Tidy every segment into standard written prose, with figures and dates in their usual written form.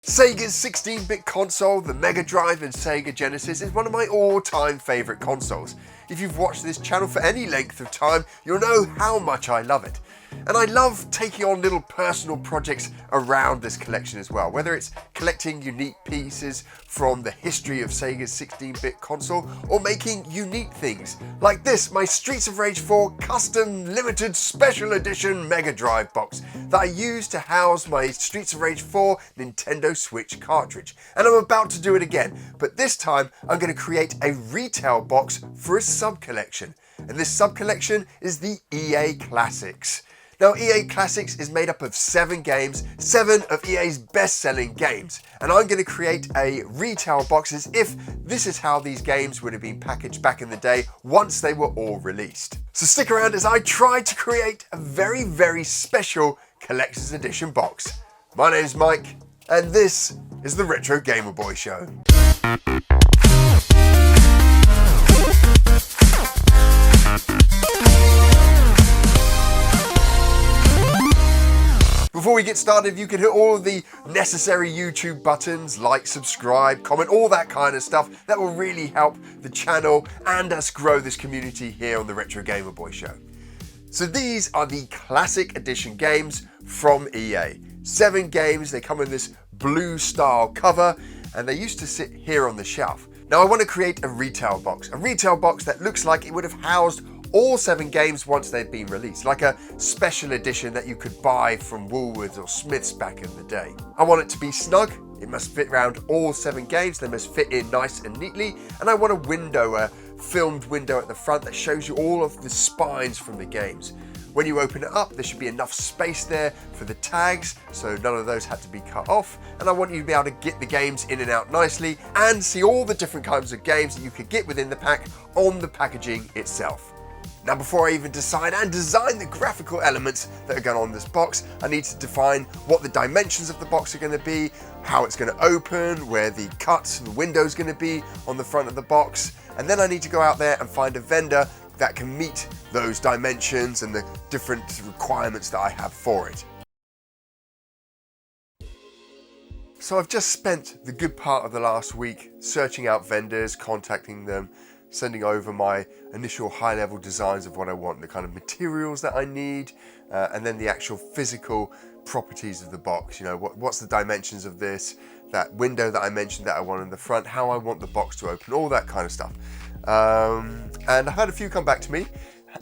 Sega's 16-bit console, the Mega Drive and Sega Genesis, is one of my all-time favourite consoles. If you've watched this channel for any length of time, you'll know how much I love it. And I love taking on little personal projects around this collection as well, whether it's collecting unique pieces from the history of Sega's 16-bit console, or making unique things, like this, my Streets of Rage 4 custom limited special edition Mega Drive box that I use to house my Streets of Rage 4 Nintendo Switch cartridge. And I'm about to do it again, but this time I'm going to create a retail box for a sub-collection. And this sub-collection is the EA Classics. Now, EA Classics is made up of 7 games, 7 of EA's best-selling games, and I'm going to create a retail box as if this is how these games would have been packaged back in the day once they were all released. So stick around as I try to create a very, very special Collector's Edition box. My name's Mike, and this is the Retro Gamer Boy Show. Before we get started, you can hit all of the necessary YouTube buttons, like, subscribe, comment, all that kind of stuff. That will really help the channel and us grow this community here on the Retro Gamer Boy Show. So these are the Classic Edition games from EA. 7 games, they come in this blue style cover, and they used to sit here on the shelf. Now I want to create a retail box that looks like it would have housed all 7 games once they'd been released, like a special edition that you could buy from Woolworths or Smith's back in the day. I want it to be snug, it must fit around all 7 games, they must fit in nice and neatly, and I want a window, a filmed window at the front that shows you all of the spines from the games. When you open it up, there should be enough space there for the tags, so none of those had to be cut off, and I want you to be able to get the games in and out nicely and see all the different kinds of games that you could get within the pack on the packaging itself. Now, before I even decide and design the graphical elements that are going on this box, I need to define what the dimensions of the box are going to be, how it's going to open, where the cuts and the window is going to be on the front of the box, and then I need to go out there and find a vendor that can meet those dimensions and the different requirements that I have for it. So I've just spent the good part of the last week searching out vendors, contacting them, sending over my initial high-level designs of what I want, the kind of materials that I need, and then the actual physical properties of the box. You know, what's the dimensions of this, that window that I mentioned that I want in the front, how I want the box to open, all that kind of stuff. And I've had a few come back to me,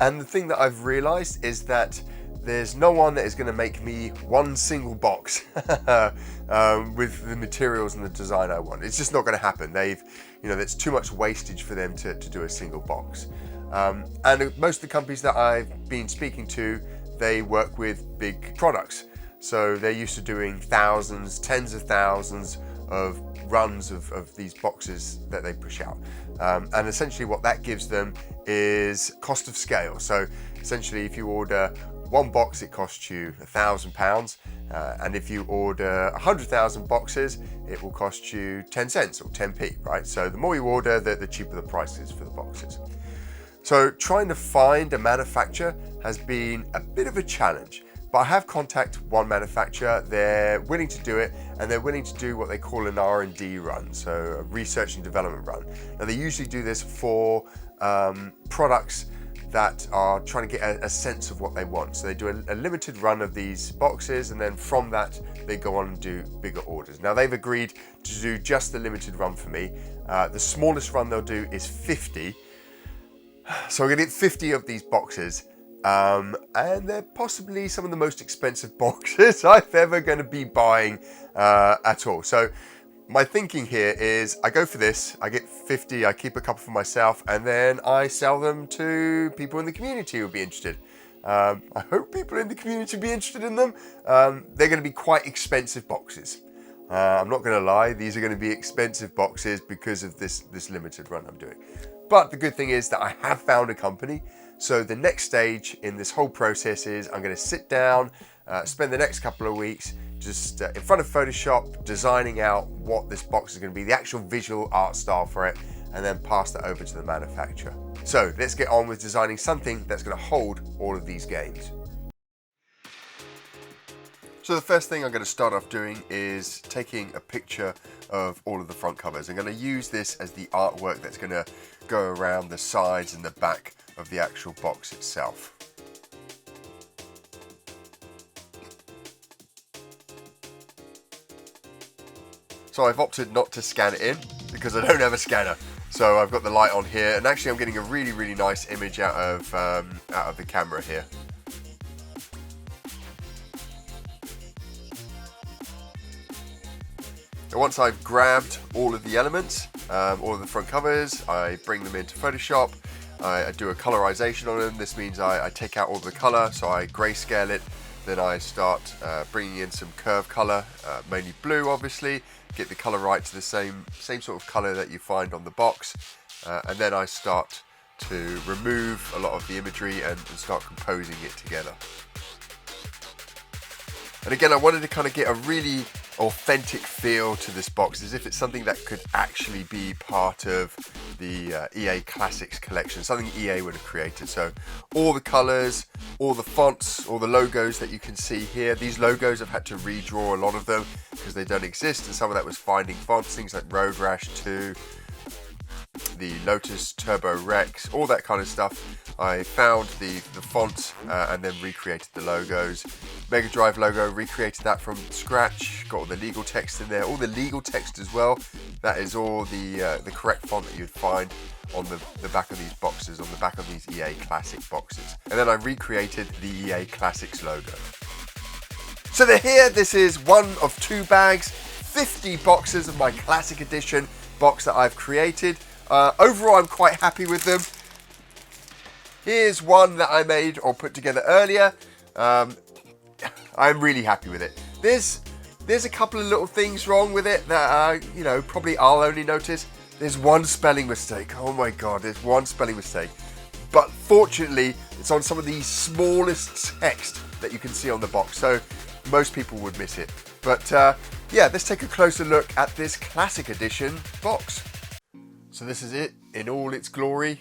and the thing that I've realized is that there's no one that is going to make me one single box with the materials and the design I want. It's just not going to happen. There's too much wastage for them to do a single box. And most of the companies that I've been speaking to, they work with big products. So they're used to doing thousands, tens of thousands of runs of these boxes that they push out. And essentially what that gives them is cost of scale. So essentially if you order one box, it costs you £1,000, and if you order 100,000 boxes, it will cost you 10 cents or 10p, right? So the more you order, the cheaper the price is for the boxes. So trying to find a manufacturer has been a bit of a challenge, but I have contacted one manufacturer. They're willing to do it, and they're willing to do what they call an R&D run, so a research and development run. Now they usually do this for products that are trying to get a sense of what they want. So they do a limited run of these boxes, and then from that they go on and do bigger orders. Now they've agreed to do just the limited run for me. The smallest run they'll do is 50. So I'm going to get 50 of these boxes, and they're possibly some of the most expensive boxes I've ever going to be buying at all. So my thinking here is I go for this, I get 50, I keep a couple for myself, and then I sell them to people in the community who will be interested. I hope people in the community will be interested in them. They're going to be quite expensive boxes. I'm not going to lie, these are going to be expensive boxes because of this limited run I'm doing. But the good thing is that I have found a company. So the next stage in this whole process is I'm going to sit down, spend the next couple of weeks just in front of Photoshop designing out what this box is going to be, the actual visual art style for it, and then pass that over to the manufacturer. So let's get on with designing something that's going to hold all of these games. So the first thing I'm going to start off doing is taking a picture of all of the front covers. I'm going to use this as the artwork that's going to go around the sides and the back of the actual box itself. So I've opted not to scan it in because I don't have a scanner. So I've got the light on here, and actually I'm getting a really nice image out of the camera here. And once I've grabbed all of the elements, all of the front covers, I bring them into Photoshop. I do a colorization on them. This means I take out all the color, so I grayscale it. Then I start bringing in some curve color, mainly blue obviously, get the color right to the same sort of color that you find on the box, and then I start to remove a lot of the imagery and start composing it together. And again, I wanted to kind of get a really authentic feel to this box, as if it's something that could actually be part of the EA Classics collection, something EA would have created. So all the colors, all the fonts, all the logos that you can see here, these logos I've had to redraw a lot of them because they don't exist, and some of that was finding fonts, things like Road Rash 2, the Lotus Turbo Rex, all that kind of stuff. I found the fonts and then recreated the logos. Mega Drive logo, recreated that from scratch, got all the legal text in there, all the legal text as well. That is all the correct font that you'd find on the back of these boxes, on the back of these EA Classic boxes. And then I recreated the EA Classics logo. So they're here. This is one of 2 bags, 50 boxes of my Classic Edition box that I've created. Overall, I'm quite happy with them. Here's one that I made or put together earlier. I'm really happy with it. There's a couple of little things wrong with it that probably I'll only notice. There's one spelling mistake. Oh my god, there's one spelling mistake. But fortunately, it's on some of the smallest text that you can see on the box, so most people would miss it. But yeah, let's take a closer look at this Classic Edition box. So this is it in all its glory.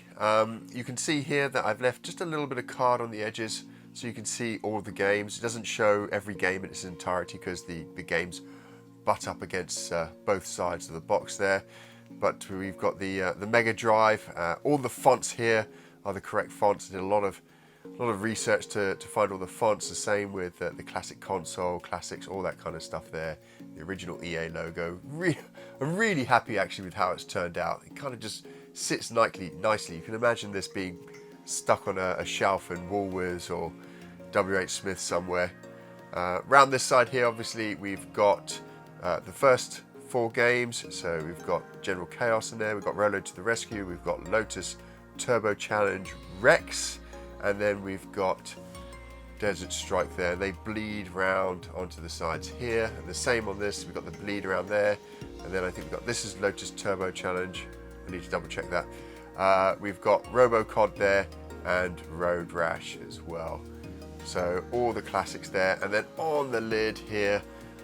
You can see here that I've left just a little bit of card on the edges so you can see all the games. It doesn't show every game in its entirety because the games butt up against both sides of the box there. But we've got the Mega Drive. All the fonts here are the correct fonts. I did a lot of research to find all the fonts. The same with the Classic Console, Classics, all that kind of stuff there. The original EA logo. I'm really happy actually with how it's turned out. It kind of just sits nicely. You can imagine this being stuck on a shelf in Woolworths or WH Smith somewhere. Around this side here, obviously, we've got the first 4 games. So we've got General Chaos in there. We've got Rolo to the Rescue. We've got Lotus Turbo Challenge Rex. And then we've got Desert Strike there. They bleed round onto the sides here. And the same on this. We've got the bleed around there. And then I think we've got, this is Lotus Turbo Challenge. I need to double check that. We've got RoboCod there and Road Rash as well. So all the classics there. And then on the lid here,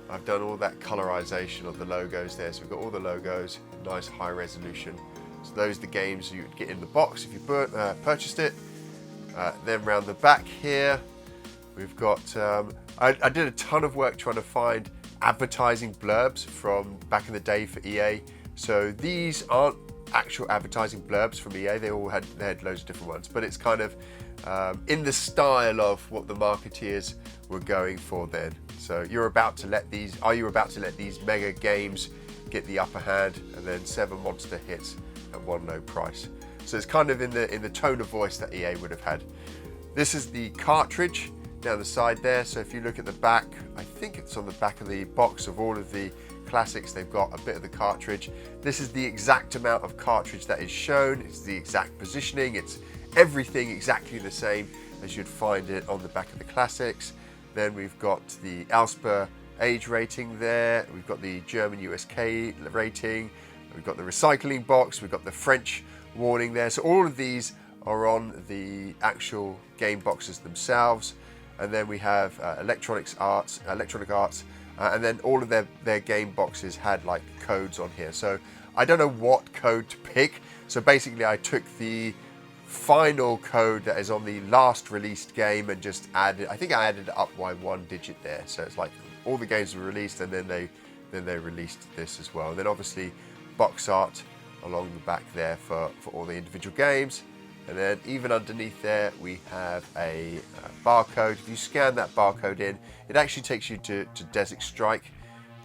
I've done all that colorization of the logos there. So we've got all the logos, nice high resolution. So those are the games you would get in the box if you purchased it. Then round the back here, we've got, I did a ton of work trying to find advertising blurbs from back in the day for EA. So these aren't actual advertising blurbs from EA, they had loads of different ones, but it's kind of in the style of what the marketeers were going for then. So are you about to let these mega games get the upper hand, and then 7 monster hits at one low price? So it's kind of in the tone of voice that EA would have had. This is the cartridge down the side there. So if you look at the back, I think it's on the back of the box of all of the classics, they've got a bit of the cartridge. This is the exact amount of cartridge that is shown. It's the exact positioning. It's everything exactly the same as you'd find it on the back of the classics. Then we've got the ALSPA age rating there. We've got the German USK rating. We've got the recycling box. We've got the French warning there. So all of these are on the actual game boxes themselves. And then we have Electronic Arts, and then all of their game boxes had like codes on here. So I don't know what code to pick. So basically I took the final code that is on the last released game and just added, I think I added it up by 1 digit there. So it's like all the games were released, and then they released this as well. And then obviously box art along the back there for all the individual games. And then even underneath there we have a barcode. If you scan that barcode in, it actually takes you to Desert Strike.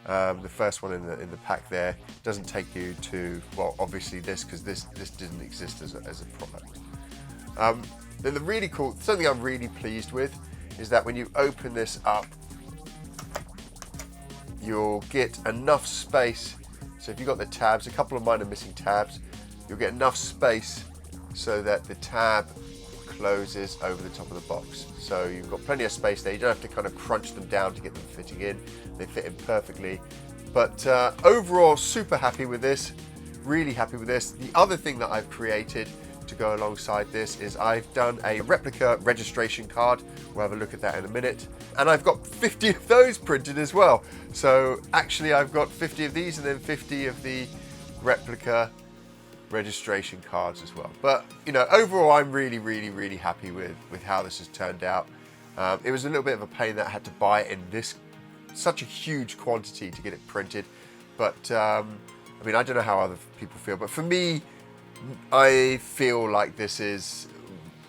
The first one in the pack there doesn't take you to, well, obviously this, because this didn't exist as a product. Then the really cool, something I'm really pleased with, is that when you open this up, you'll get enough space. So if you've got the tabs, a couple of mine are missing tabs, you'll get enough space so that the tab closes over the top of the box. So you've got plenty of space there. You don't have to kind of crunch them down to get them fitting in. They fit in perfectly. But overall, super happy with this. Really happy with this. The other thing that I've created to go alongside this is I've done a replica registration card. We'll have a look at that in a minute. And I've got 50 of those printed as well. So actually I've got 50 of these and then 50 of the replica registration cards as well. But you know, overall I'm really happy with how this has turned out. It was a little bit of a pain that I had to buy it in such a huge quantity to get it printed, but I mean, I don't know how other people feel, but for me, I feel like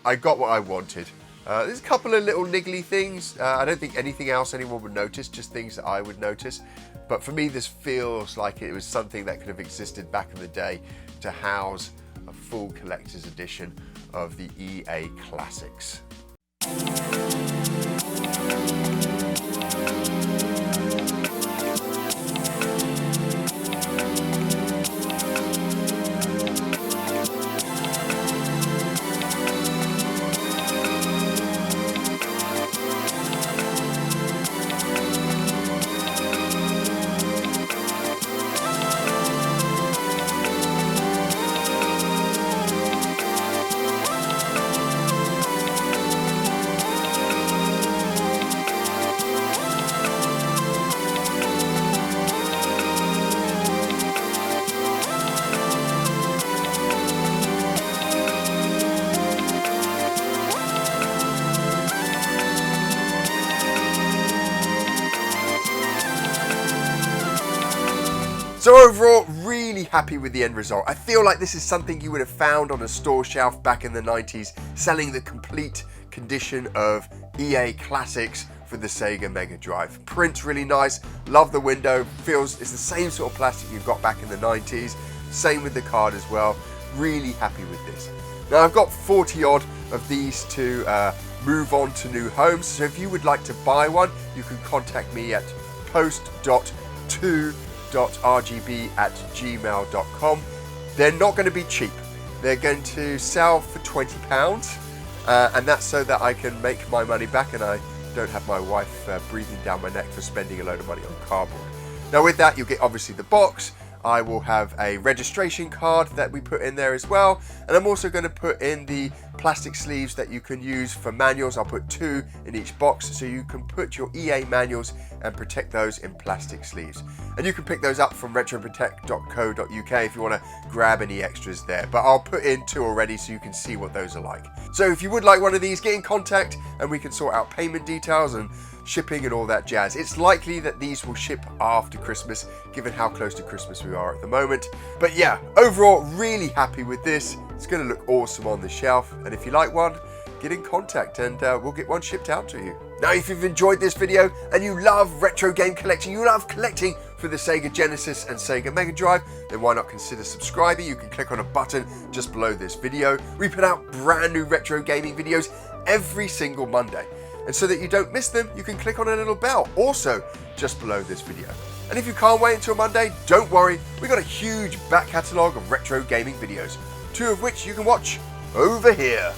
I got what I wanted. There's a couple of little niggly things. I don't think anything else anyone would notice, just things that I would notice. But for me, this feels like it was something that could have existed back in the day to house a full collector's edition of the EA Classics. So overall, really happy with the end result. I feel like this is something you would have found on a store shelf back in the 90s, selling the complete condition of EA Classics for the Sega Mega Drive. Print's really nice, love the window, feels it's the same sort of plastic you got back in the 90s, same with the card as well. Really happy with this. Now I've got 40 odd of these to move on to new homes, so if you would like to buy one, you can contact me at post.2.rgb@gmail.com. They're not going to be cheap. They're going to sell for £20, and that's so that I can make my money back and I don't have my wife breathing down my neck for spending a load of money on cardboard. Now with that, you'll get obviously the box. I will have a registration card that we put in there as well, and I'm also going to put in the plastic sleeves that you can use for manuals. I'll put 2 in each box so you can put your EA manuals and protect those in plastic sleeves, and you can pick those up from retroprotect.co.uk if you want to grab any extras there, but I'll put in 2 already so you can see what those are like. So if you would like one of these, get in contact and we can sort out payment details and shipping and all that jazz. It's likely that these will ship after Christmas, given how close to Christmas we are at the moment. But yeah, overall, really happy with this. It's going to look awesome on the shelf, and if you like one, get in contact and we'll get one shipped out to you. Now, if you've enjoyed this video and you love retro game collecting, you love collecting for the Sega Genesis and Sega Mega Drive, then why not consider subscribing? You can click on a button just below this video. We put out brand new retro gaming videos every single Monday. And so that you don't miss them, you can click on a little bell, also just below this video. And if you can't wait until Monday, don't worry, we've got a huge back catalogue of retro gaming videos, 2 of which you can watch over here.